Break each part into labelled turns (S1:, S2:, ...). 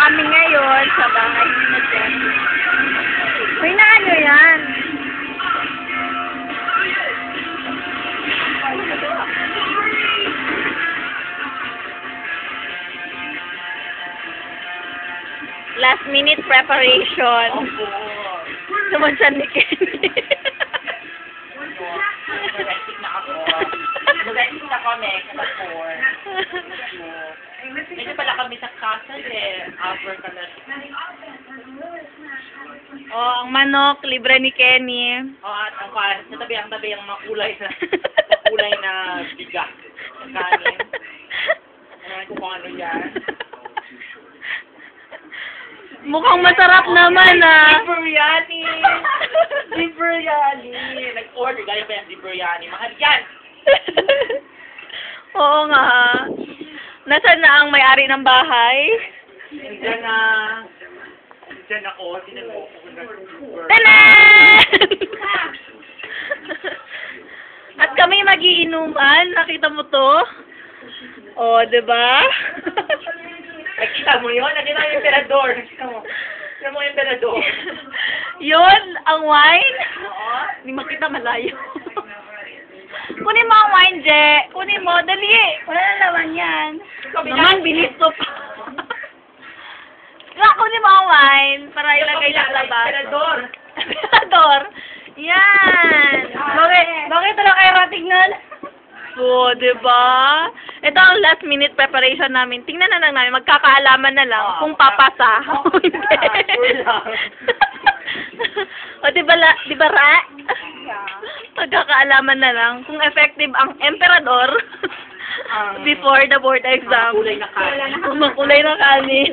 S1: kami ngayon sa bahay ni Jen. Uy, na ano yan? Last minute preparation. Naman siya ni Kenny.
S2: Mag-exit na ako. Mag-exit na kami. Medyo pala kami sa castle eh. Upper ka na.
S1: Oh, ang manok, libre ni Kenny.
S2: At ang tabi ang makulay na bigas. Ang kanin. Ano kung ano yan.
S1: Mukhang masarap naman, ah.
S2: Di biryani! Di biryani! Nag-order, gaya pa yan, di biryani. Mahal yan!
S1: Oo nga. Nasaan na ang may-ari ng bahay?
S2: Diyan ako. Tinan mo ako nag-order.
S1: Tanan! At kami magiinuman. Nakita mo to? Oh, diba?
S2: Nakita mo yun? Nakita mo yung emperador. Nakita mo yung emperador.
S1: Yun, ang wine?
S2: Oo.
S1: Hindi makita malayo. Kunin mo ang wine, Je. Kunin mo, dali. Wala na laman yan. Naman, bilis to pa. Kunin mo ang wine para ilagay sa labas.
S2: Emperador.
S1: Emperador. Yan. Bakit talaga kayo ratignan? So, diba? Ito ang last minute preparation namin. Tingnan na lang namin. Magkakaalaman na lang kung papasa. O hindi. O, diba Ra? Magkakaalaman na lang kung effective ang emperador before the board exam.
S2: Makulay na kanin.
S1: Makulay na kanin.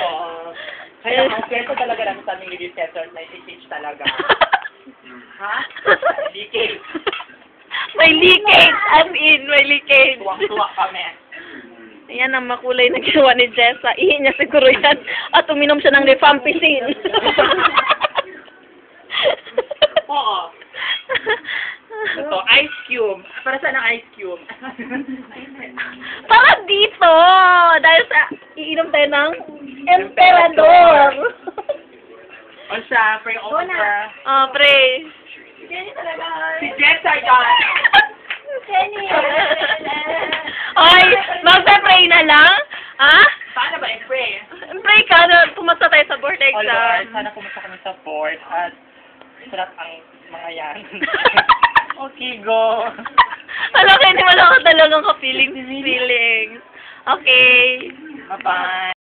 S2: Oo. Kaya ang kwento talaga lang sa aming review session na i-teach talaga. Ha? Leakage.
S1: May leakage. As in, may leakage.
S2: Tuwang-tuwa kami.
S1: Ayan ang makulay na ginawa ni Jessa. Ihi niya siguro yan. At uminom siya ng rifampicin.
S2: Oo. Ito, ice cube. Para saan ang ice cube?
S1: Para dito! Dahil sa iinom tayo ng emperador.
S2: O siya, pray over ka.
S1: Oh, pray.
S2: Si Jessa yan!
S1: Kenny! Oy, magpe-pray na lang? Ha?
S2: Paano ba i-pray?
S1: Pray ka na pumasa tayo sa board
S2: O Lord,
S1: exam.
S2: sana pumunta kami sa board at sarap ang mga yan. Okay, go!
S1: Wala kayo, hindi wala ka talagang ka-feelings. Okay.
S2: Bye-bye!